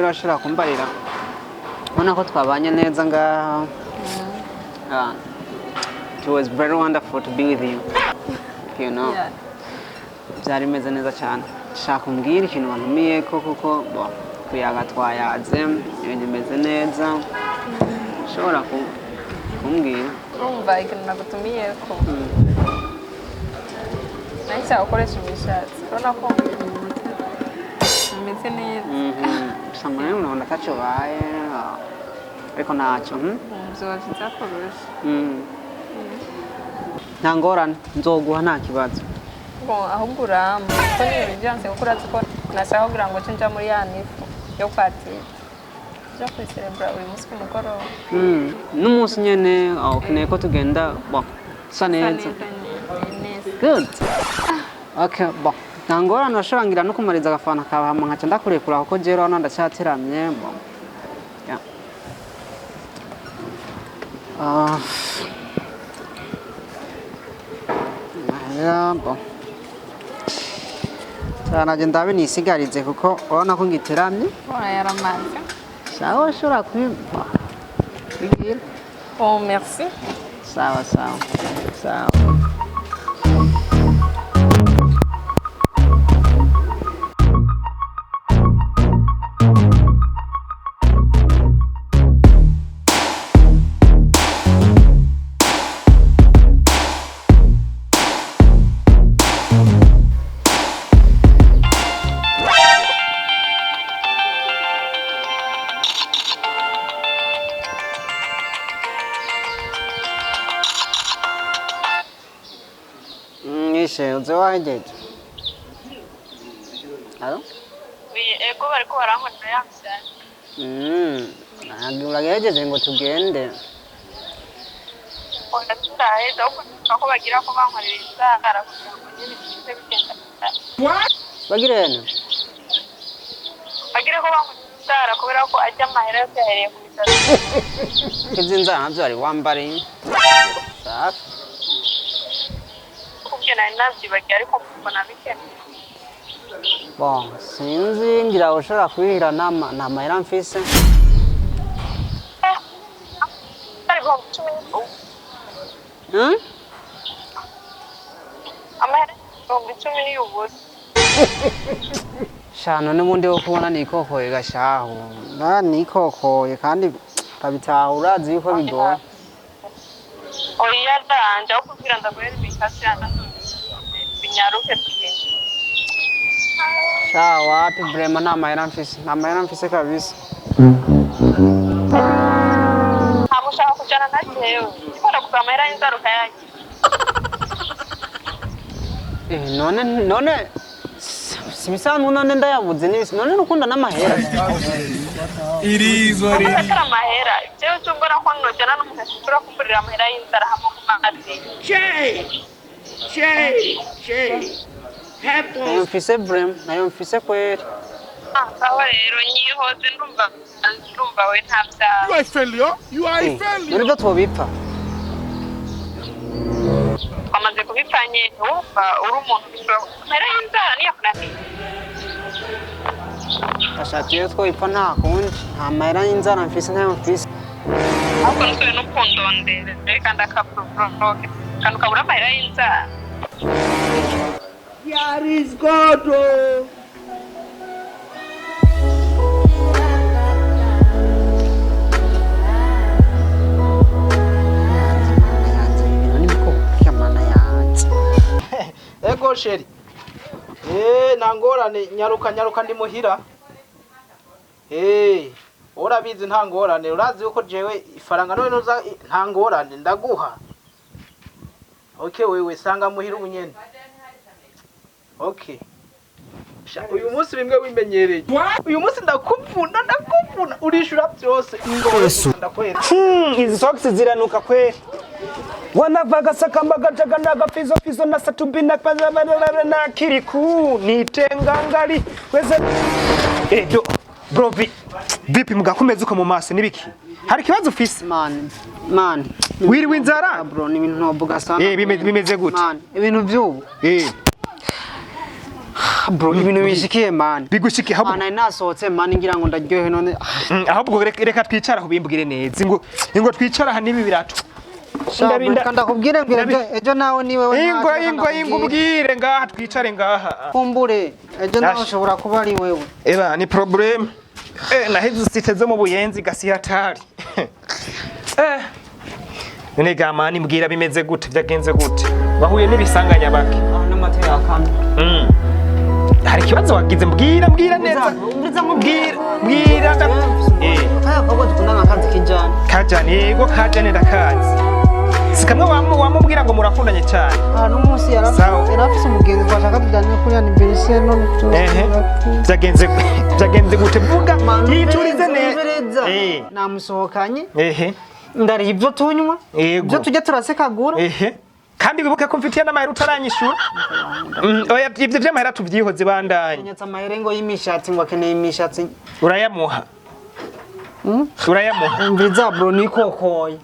washobora kumbarira ubona ko twabanye neza ngaha. It was very wonderful to be with you. You know. Byari meze neza cyane. Shaka umbwira ikintu wantumiye ko kuko kuyaga twayaze ibintu bimeze neza. Ushobora kumbwira. Urumva ikintu nagutumiye ko. Nahise ukoresha imishatsi. Urabona ko bimeze neza. Samwe unaona tacho baye. Ariko ntacyo. Byoba byiza kurusha. Nta ngorane nzoguha nta kibazo. Ahubwo uramba ko ni byanse gukora ko nashaka kugira ngo nja muri ya nifu yo kwatira. Jo kwiserebra uyu munsi kumugoroba. N'umunsi nyene ukeneye ko tugenda sa neza. Good. Okay, nta ngorane urashobangira no kumariza agafana kabahama nkaca ndakurekura kuko jero hano ndacyateramye. Cyanaje ndabe nisigarize kuko urabona ko ngiteramye. Yaramaze. Sawa ushobora kubibwira. Oh, merci. Sawa. Uze wahejeje. Alo? Ego bariko barankorera yamsana. Uragejeje ngo tugende. Oya turaheza uko bagira ko bankorera inzara kugira ngo nyine bize bigenda. What? Bagirene? Bagira ko bankorera inzara kubera ko ajya amahera yose yahereye ku bitaro. Izi nzara navyo ari wambare. Safi. Navyo bagiye ariko mbona bikene. Sinzi ngira ushobora kubihira na mahera mfise. Amahera 10 y'ubusa. Shano n'ubundi wo kubona nikokoye gashaho. Nikokoye kandi kabitahura azi yuko bigoye. Oya danje aho kugira ndaguhere bikasana. Binyaruke tugende. Wapi brema nta mahera mfise kabisa. Ntabwo ushaka kujyana na jewe. Ikora kuva amahera y'inzaruka yanjye. None simisanzwe none ndayabuze n'ibisi none nukunda n'amahera. Irizwa amahera. Jewe tumbona ko nojyana n'umuntu ashobora kumburira amahera y'inzara hamwe ku mazi. Nayo mfise brem, nayo mfise kweli. Sawa rero nyihoze ndumva we ntabyaha. You are a failure. You are a failure. None twobipfa. Amaze kubipfanye wumva uri umuntu bishobora kumera y'inzara niyo kunaniye. Ashatiye twobipfa nta kundi. Nta mahera y'inzara mfise ntayo mfise. Ahubwo nsuye n'ukundondere reka ndakaporoke. Kandi ukabura amahera y'inzara. Here is God. Ego sheri. Nangorane nyaruka ndi muhira. Urabizi nta ngorane urazi uko jewe ifaranga none noza nta ngorane ndaguha. Okay wewe sanga muhira ubunyene. Okay. Uyu munsi bimwe wimenyereye. Uyu munsi ndakuvuna urishura byose ingoro ndakwera. Izi socks ziranuka kweli. Wanavaga sakambaga jagana gafizo na satubina na kiriku nitengangali weze do bro vipi mugakomeza uko mu maso nibiki hari kibazo ufise man wiri winzara bro ni ibintu novuga sana bimeze gute man ibintu byubu bro ibintu bishikiye man bigushikiye ahubwo ana nasohotse man ngira ngo ndaryohe none ahubwo reka twicara aho bimbwire neza ngo twicara aha nibi birato ndakubwire ngo ejo nawe niwe ingubwire ngaha twicare ngaha kumbure ejo nawe ushobora kuba ari wewe eba ni problem naheze siteze mu buyenzi gasihatari none gamani mbwira bimeze gute byagenze gute bahuye n'ibisanganya bake n'amate yakana hari kibazo wagize mbwira neza mbwira kaya kogo dukundana akazi kijana kajane yego kajane ndakazi sikamwe wamubwira ngo murakundanye cyane n'umunsi yarafise umugenzi bashaka kujyana kuri anniversaire none byagenze gute vuga yiturize neza namusohokanye ndari ibyo tunywa ibyo tujya turasekagura kandi wibuke ko mfitiye n'amahera utaranyishura oya ibyo by'amahera tuvyihoze bandanye nyatsa amahera ngo y'imishatsi ngo akeneye imishatsi urayamuha mbiza bro nikokoye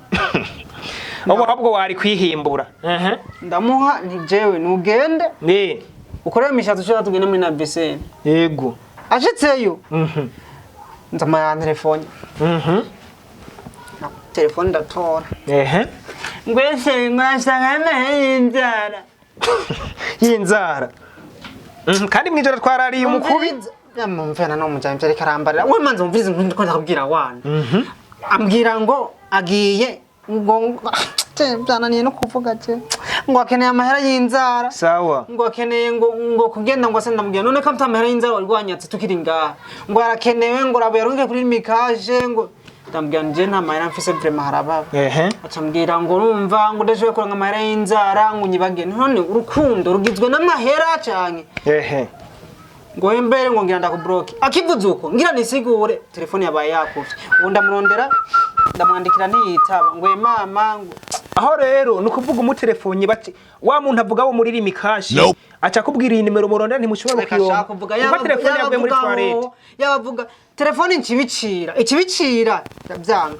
ahubwo wari kwihimbura ndamuha ni jewe nugende ukorera imishatsi ushobora tugenda muri navyo yego ashitseyo nzama ya telefone ndatora ngwese mwasanga y'inzara kandi mwijoro twarariye umukubi mvana no mujamvye ariko arambarira we manze umvirize ndiko ndakubwira wana ambwira ngo agiye ngo byananiye no kuvuga je ngo akeneye amahera y'inzara sawa ngo akeneye ngo kugenda ngo asenda mubwira none ko mfite amahera y'inzara warwanyatse tukiri ngaha ngo arakenewe ngo rabuyaruke kuri mikaje ngo ndambwira nje nta mahera mfise vraiment harababa acambwira ngo urumva ngo ndashoboye kuranga amahera y'inzara ngo nyibage none urukundo rugizwe n'amahera canke ngo mbere ngo ngira ndakubloke akivuze uko ngira nisigure telefone yabaye yakuvye ubu ndamurondera ndamwandikira ntiyitaba ngo mama ngo aho rero nukuvuga umutelefone bati wa muntu avuga wo muri rimikashi aca kubwira iyi nimero murondera ntimushobora kukironka kuvuga ya telefone yavuye muri toilette yabavuga telefone ikibicira byanga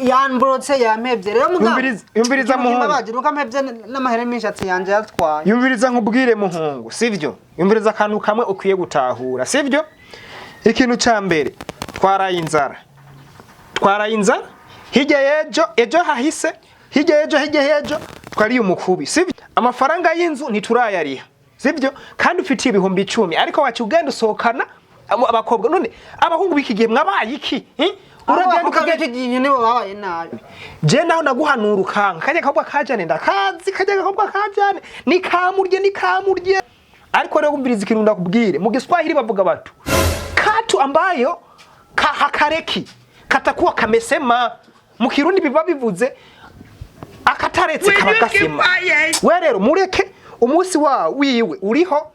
yanbrotse yampevye rero mugabo yumviriza muhungu bagira ukampevye n'amahera mishatsi yanje yatwaye yumviriza nkubwire muhungu sivyo yumviriza akantu kamwe ukwiye gutahura sivyo ikintu ca mbere twaraye inzara hirya ejo hahise hirya ejo twariye umukubi sivyo amafaranga y'inzu ntiturayariha sivyo kandi ufitiye ibihumbi 10 ariko wacu ugenda usohokana abakobwa none abahungu bikigiye mwabaye iki uragenda ukagete gihe nibo babaye nabi je naho naguhanura ukanga kajya kabwa kajane ndakazi kajya kabwa kajane nikamurye ariko rero gumbiriza ikintu ndakubwire mu Giswahili bavuga batu katu ambayo hakareki katakuwa kamesema mu Kirundi biba bivuze akataretse kabakasema we rero mureke umunsi wiwe uriho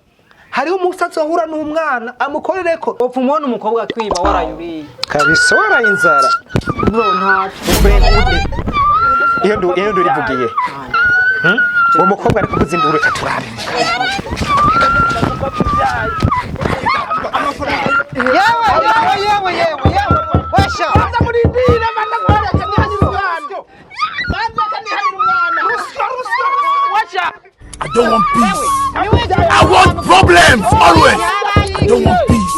hariho umusatsi wahura n'umwana amukorereko opfumona umukobwa kwiba warayuriye kabisa warayinzara bro nta iyo ndurivugiye uwo mukobwa ariko kuzindura katurabe yewe washa baza murindira bana kwareka ni hanyira umwana baza kandi hanyira umwana ruswa washa I don't want peace. I want problems always. I don't want peace.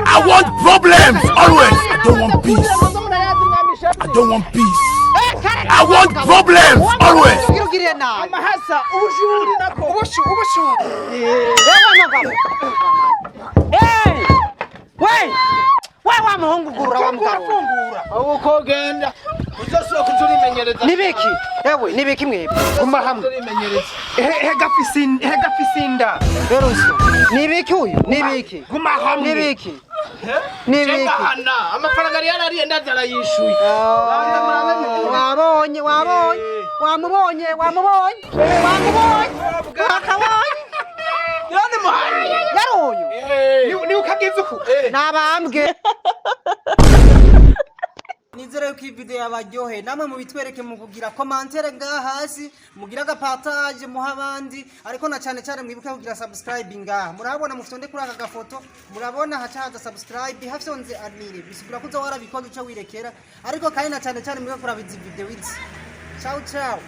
I want problems always. I don't want peace. I don't want peace. I want problems always. amahasa ubushuri nako ubushuri we wa muhungu gurura wa mugabo ubu kogenda uzosoko turimenyereza nibiki yewe nibiki mwebwe kuma hamwe hega fisinda Beruso nibiki uyu nibiki guma hamwe nibiki Chengahana amafaranga yari yarariye ndazara yishuye wabonye wakabonye yone muhari yaruyu ni ukageze uku nabambwe nizere ko video yabaryohe namwe mu bitwereke mu kugira commentaire ngaha hasi mugira agapartage muha abandi ariko na cyane mwibuke kugira subscribe ngaha murabona mufite kuri aka gafoto murabona hacaza subscribe hafyonze admire bisubira kuza warabikoze uca wirekera ariko kandi na cyane mwibuke kuri abizi video izi ciao